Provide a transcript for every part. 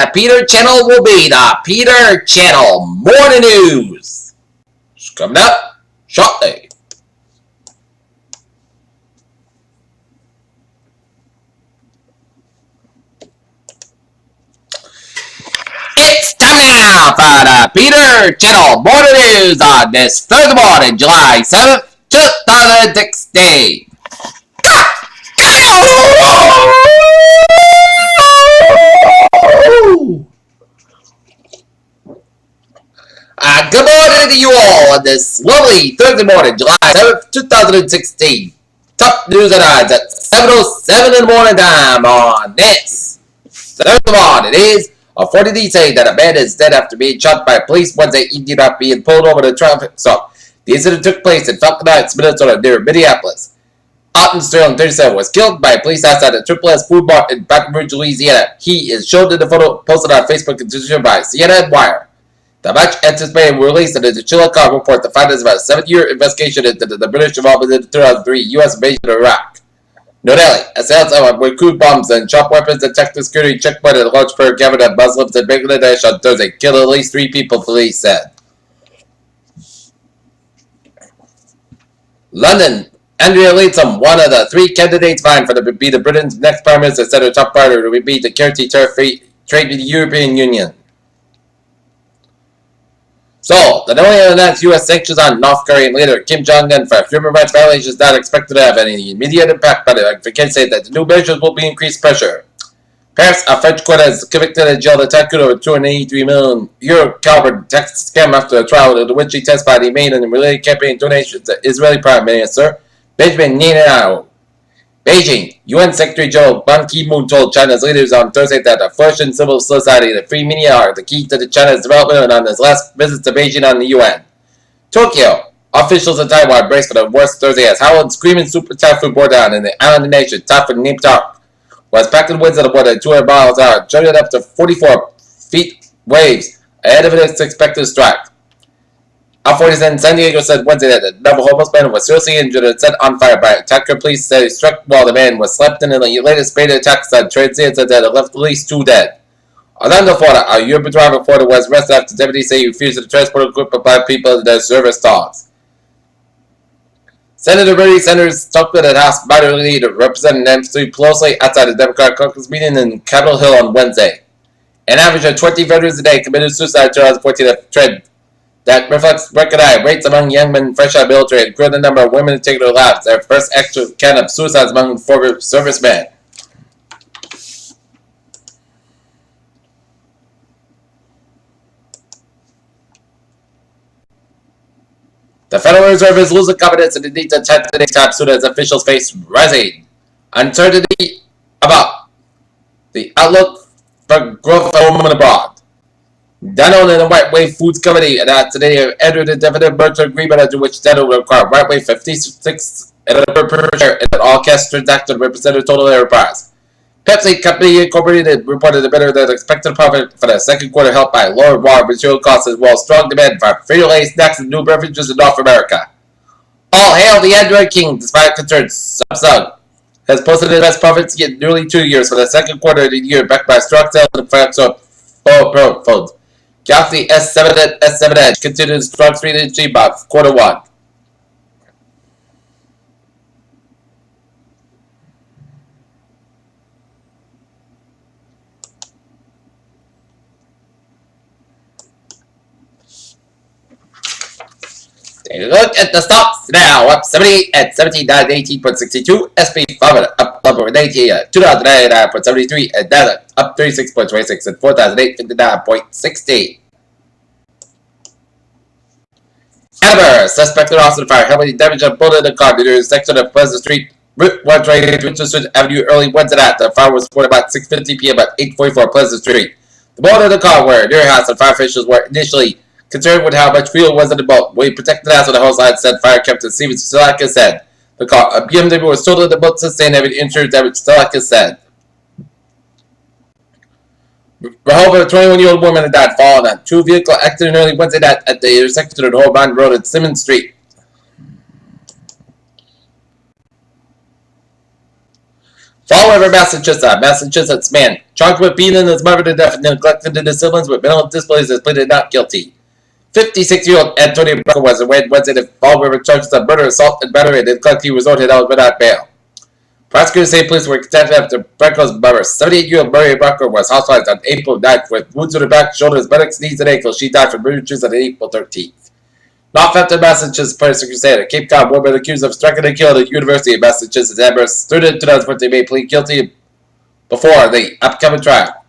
the Peter channel will be the Peter channel morning news. It's coming up shortly. It's time for the Peter channel morning news on this Thursday morning, July 7th, 2016. Good morning to you all on this lovely Thursday morning, July 7th, 2016. Top news and odds at 7:07 in the morning time on this Thursday morning. It is a 40D saying that a man is dead after being shot by police Wednesday evening after being pulled over the traffic stop. The incident took place in Falcon Heights, Minnesota, near Minneapolis. Alton Sterling, 37, was killed by police outside the Triple S Food Mart in Baton Rouge, Louisiana. He is shown in the photo posted on Facebook and distributed by CNN Wire. The much anticipated release of the Chillicothe report that finds about a 7-year investigation into the British involvement in the 2003 U.S. invasion of Iraq. New Delhi, assailants with crude bombs and sharp weapons attacked the security checkpoint at Lawrenceburg, Gavin, of Muslims in Bangladesh on Thursday, killed at least 3 people, police said. London. Andrea Leadsom, one of the 3 candidates vying for the be the Britain's next Prime Minister, said her top priority would be to guarantee tariff-free trade with the European Union. So, the newly announced U.S. sanctions on North Korean leader Kim Jong-un for human rights violations is not expected to have any immediate impact, but it can say that the new measures will be increased pressure. Paris, a French court has convicted and jailed a tycoon over €283 million caliber tax scam after a trial in which he testified he made in related campaign donations to Israeli Prime Minister Benjamin Netanyahu. Beijing. UN Secretary General Ban Ki-moon told China's leaders on Thursday that a flourishing civil society and free media are the key to China's development on his last visit to Beijing on the UN. Tokyo. Officials in Taiwan braced for the worst Thursday as howling screaming super typhoon bore down in the island nation. Typhoon named Tark was packed in winds at more than 200 miles an hour, generating up to 44 feet waves ahead of its expected strike. Authorities in San Diego said Wednesday that a double homeless man was seriously injured and set on fire by an attacker. Police said he struck while the man was slept in the latest spate of attacks on transients that had left at least 2 dead. Orlando, Florida. A Uber driver in Florida was arrested after deputies say he refused to transport a group of black people in their service dogs. Senator Bernie Sanders talked with the House Minority Leader Representative Nancy Pelosi outside the Democratic caucus meeting in Capitol Hill on Wednesday. An average of 20 veterans a day committed suicide in 2014, a trend that reflects record high rates among young men fresh out of the military and grew the number of women taking their lives, their first actual count of suicides among former servicemen. The Federal Reserve is losing confidence in the need to tighten the time soon as officials face rising uncertainty about the outlook for growth at home and abroad. Danone and the White Wave Foods Company announced today have entered a definite merger agreement under which Danone will acquire White Wave 56 per share in an all-cash transaction to represent a total enterprise. Pepsi Company Incorporated reported a better than expected profit for the second quarter, helped by lower raw material costs as well as strong demand for Frito-Lay snacks and new beverages in North America. All hail the Android King, despite concerns. Samsung has posted its best profits in nearly 2 years for the second quarter of the year, backed by strong sales and flagship phones. Galaxy S7 and S7 Edge continued strong streak in G-Box quarter 1. Take a look at the stocks now. Up 78 at 17,918.62. SP 500 up 11.80 at 2,099.73. And Nasdaq up 36.26 at 4,859.60. Amber, suspected Austin fire heavily damaged a bullet in a car near the section of Pleasant Street, Route 128 to Winchester Avenue early Wednesday night. The fire was reported about 6:50 p.m. at 844 Pleasant Street. The bullet in the car were near a house, and fire officials were initially concerned with how much fuel was in the boat. We protected the house with the hose line, said fire captain Steven Stilaka said. The car, a BMW, was totaled in the boat, sustained heavy insurance damage, Stilaka said. Rehoboth, a 21-year-old woman had died falling on 2-vehicle accident early Wednesday night at the intersection of Holborn Road and Simmons Street. Fall River, Massachusetts. Massachusetts man charged with beating his mother to death and neglecting his siblings with mental disabilities has pleaded not guilty. 56-year-old Antonio Brucker was arraigned Wednesday in Fall River charges of murder, assault, and battery and neglect. He was ordered out without bail. Prosecutors say police were contacted after Brucker's mother, 78-year-old Mary Brucker, was hospitalized on April 9th with wounds to the back, shoulders, buttocks, knees, and ankles. She died from injuries on April 13th. Northampton, Massachusetts Prosecutor said a Cape Cod woman accused of striking and killing at the University of Massachusetts Amherst student in 2014 may plead guilty before the upcoming trial.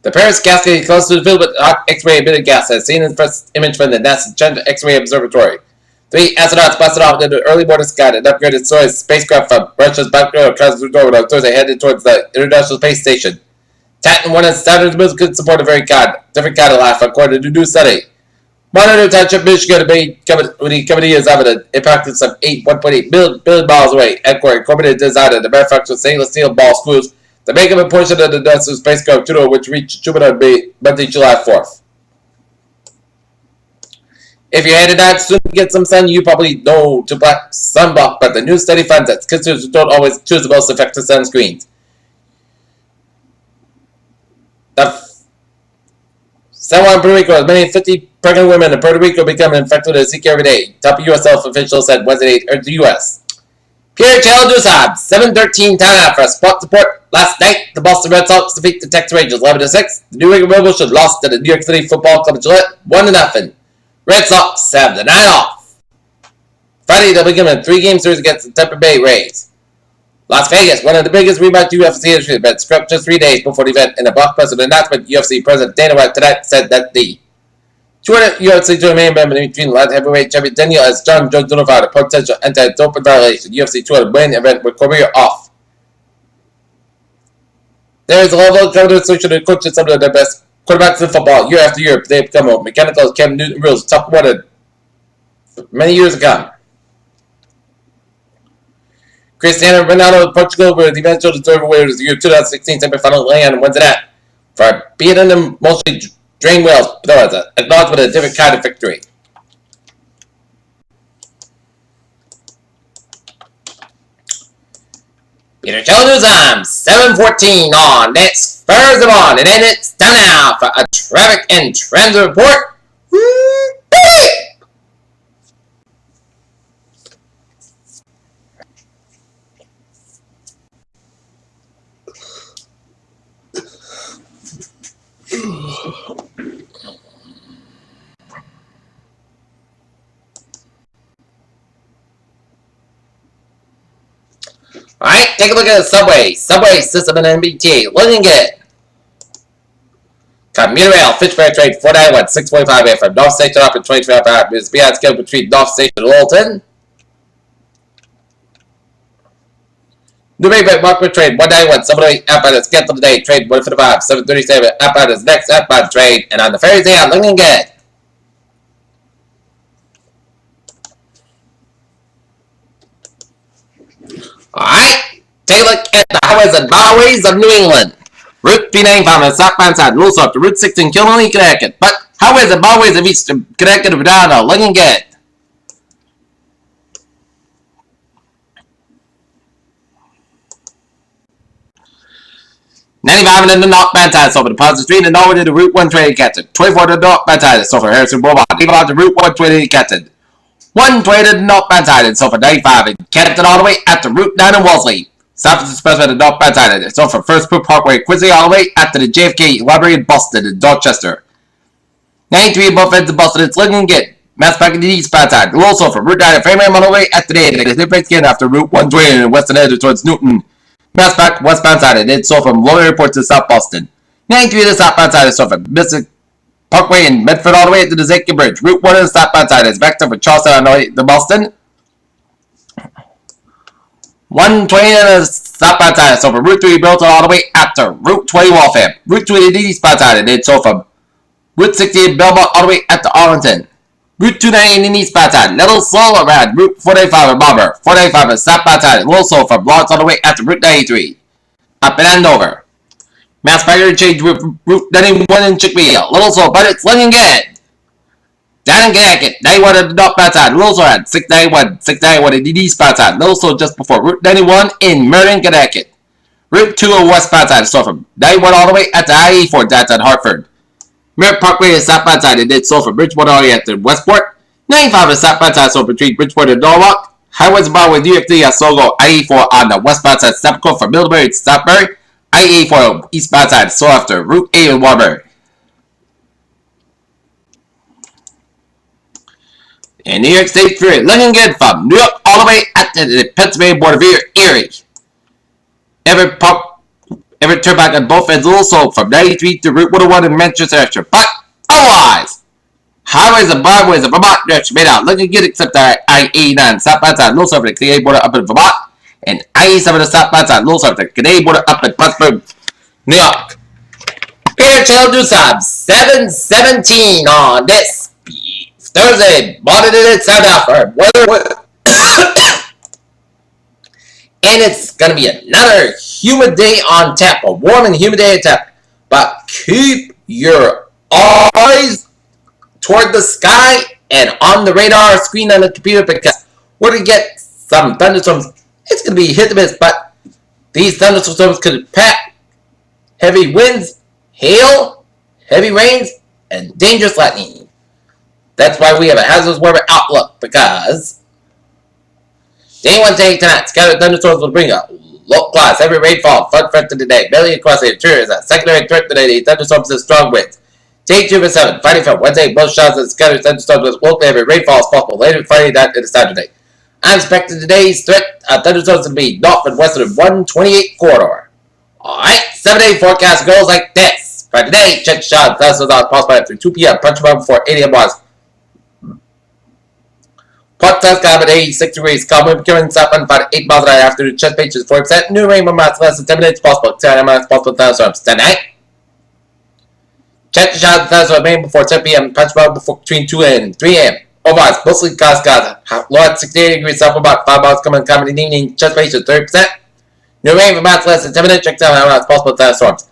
The Paris gas station close to the field with hot X-ray emitted gas as seen in the first image from the NASA X-ray Observatory. 3 astronauts blasted off into the early morning sky in an upgraded Soyuz spacecraft from Russia's Baikonur Cosmodrome on Thursday headed towards the International Space Station. Titan 1 and Saturn's moons could support a different kind of life, according to a new study. Monitor Township, Michigan, committee is evident impacted some 1.8 billion miles away. EDCOR incorporated design and the manufacture of stainless steel ball screws to make up a portion of the NASA spacecraft Juno, which reached Jupiter on Monday, July 4th. If you're headed out soon to get some sun, you probably know to black sunblock, but the new study finds that consumers don't always choose the most effective sunscreens. San Juan, Puerto Rico, as many as 50 pregnant women in Puerto Rico become infected with Zika every day. Top U.S. health officials said Wednesday urged the U.S. Pierre Chaladusab, 7-13 timeout for a spot support. Last night, the Boston Red Sox defeat the Texas Rangers 11-6. The New England Rebels should lost to the New York City Football Club Gillette 1-0. Red Sox have the night off. Friday, they'll begin a 3-game series against the Tampa Bay Rays. Las Vegas, one of the biggest rematch UFC history events, scrapped just 3 days before the event. In a blockbuster announcement, UFC President Dana White tonight said that the 200 UFC tournament member between light heavyweight champion Daniel as John Jones notified a potential anti-doping violation. UFC 200 main event with career off. There is a level of confidence associated with coaching some of the best quarterbacks in football. Year after year, they become a mechanical as Cam Newton rules top one many years ago. Cristiano Ronaldo of Portugal were the eventual deserving winners of the year 2016 semi-final laying on Wednesday night for beating them mostly drained Wales, but there was an acknowledgement of a different kind of victory. Peter Childers, 7:14 on next Thursday morning, and it's time now for a traffic and transit report. Alright, take a look at the subway system in MBTA. Looking good. Commuter rail, Fitchburg train 491, 645 a.m. from North Station up in 2025. Is behind schedule between North Station and Littleton. New Maybank Markman train 191, 708 outbound is scheduled today. Train 155, 737 outbound is next outbound train. And on the ferry day, I'm looking good. Alright, take a look at the highways and byways of New England. Route 395 on the southbound side, and also up to Route 6 in Killenly, Connecticut. But highways and byways of East Connecticut are down are looking good. '95 in the northbound side, so for the Positive Street and over to the Route 120 Catted. 24 to the northbound side, so for Harrison Boulevard. Even on to Route 120 Catted. 120 to the northbound side, and so for 95 in Canton all the way at the Route 9 in Wellesley. South is expressed by the northbound side, and so for First Put Parkway, Quincy all the way at the JFK Library in Boston and Dorchester. 93 in both ends of Boston, it's looking good. Mass Park in the eastbound side. Also for Route 9 in Framingham all the way at the day, and it breaks again after Route 120 in Western Edge towards Newton. Mass Park westbound side, and it's so from Lower Airport to South Boston. 93 to the southbound side, is so from Mystic Parkway in Medford all the way to the Zakin Bridge. Route 1 on the southbound side is back to for Charleston all the way to Boston. 120 on the southbound side is so from Route 3 Milton all the way after Route 20 Waltham. Route 20 to the eastbound side, and it's so from Route 60 in Belmont all the way up to Arlington. Route 290 in the eastbound side, little slow around Route 485 in Marlborough. 485 in southbound side, and little slow from Lawrence all the way after Route 93. Up and Andover. Mass Park change Route 91 in Chickpea. Little slow, but it's looking good. Down in Connecticut, 91 at the north bound side. Also at 691 at the eastbound side. Also just before Route 91 in Meriden, Connecticut. Route 2 westbound side. So from 91 all the way at the I-84 downtown Hartford. Merritt Parkway is southbound side. It did so from Bridgeport all the way at the Westport. 95 is southbound side. So between Bridgeport and Norwalk. Highways and byways New York City at Sogo. I-84 on the westbound side. Stepco from Middlebury to Southbury. I-84 eastbound side. So after Route 8 in Waterbury. In New York State Freeway, looking good from New York all the way at the Pennsylvania border via Erie. Every turnback on both ends also from 93 to Route 101 in Manchester direction. But otherwise, highways and byways of Vermont direction made out looking good except the I-89 southbound side, little south of the Canadian border up in Vermont, and I-87 the southbound side, little south of the Canadian border up in Plattsburgh, New York. Beer Channel News Time 7:17 on this Thursday, monitored sound out for weather. And it's going to be another humid day on tap, a warm and humid day on tap. But keep your eyes toward the sky and on the radar screen on the computer because we're going to get some thunderstorms. It's going to be hit and miss, but these thunderstorms could pack heavy winds, hail, heavy rains, and dangerous lightning. That's why we have a hazardous weather outlook, because day 1 day tonight, scattered thunderstorms will bring a low class heavy rainfall, flood threat to today, mainly across the interior is a secondary threat today, the thunderstorms and strong winds. Day 2 and 7, Friday from Wednesday, most showers and scattered thunderstorms with locally heavy rainfall is possible later Friday night into Saturday. I'm expecting today's threat thunderstorms to be north and west of the 128 corridor. Alright, 7-day forecast goes like this. For today, check showers, thunderstorms are possible after 2 p.m., punch them before 8 a.m. was. Port Test 86 degrees. Calm wind becoming southbound about 8 miles an hour after the chest page is 40%. New rain amounts less than 10 minutes possible. 10 minutes possible thunderstorms. Tonight. Check the showers and thunderstorms rain before 10 p.m. Punch before between 2 and 3 a.m. Otherwise, mostly clouds. Low at 68 degrees. South about 5 miles coming in the evening. Chest page is 30%. New rain amounts less than 10 minutes. Check 10 minutes possible thunderstorms.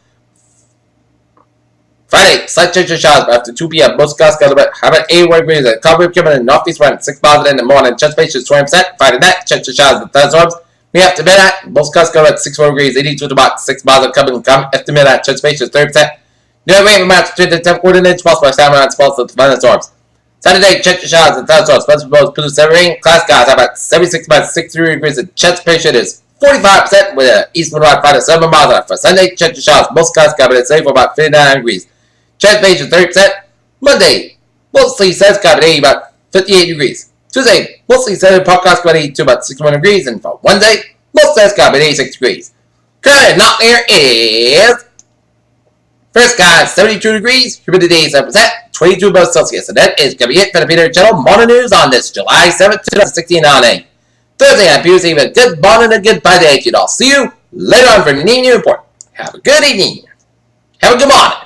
Friday, slight change of showers after 2 p.m. Most clouds have an 81 degrees. Calm wind coming in northeast wind 6 miles in the morning. Chest page is 20%. Friday night, change of showers and thunderstorms. Me after midnight, most clouds at 61 degrees. 82 to about 6 miles of coming. After midnight, chest page is 30%. New rain amounts to the 10 coordinates possible. 7 minutes possible thunderstorms. Saturday, change of showers and thunderstorms. Most proposed produce heavy rain. Clouds got about 76 miles 63 degrees. The chest page is 45% with an eastward wind 5 to 7 miles an hour. For Sunday, change of showers. Most clouds got safe for about 59 degrees. Chest page is 30%. Monday, mostly says got about 58 degrees. Tuesday, mostly says podcast got to about 61 degrees. And for Wednesday, most says got 86 degrees. Current not there is first sky 72 degrees, humidity 7%, 22 above Celsius. And that is going to be it for the Peter Channel Morning News on this July 7th, 2016 on a Thursday. I'm Peter saying a good morning and a good bye day. I'll see you later on for the evening report. Have a good evening. Have a good morning.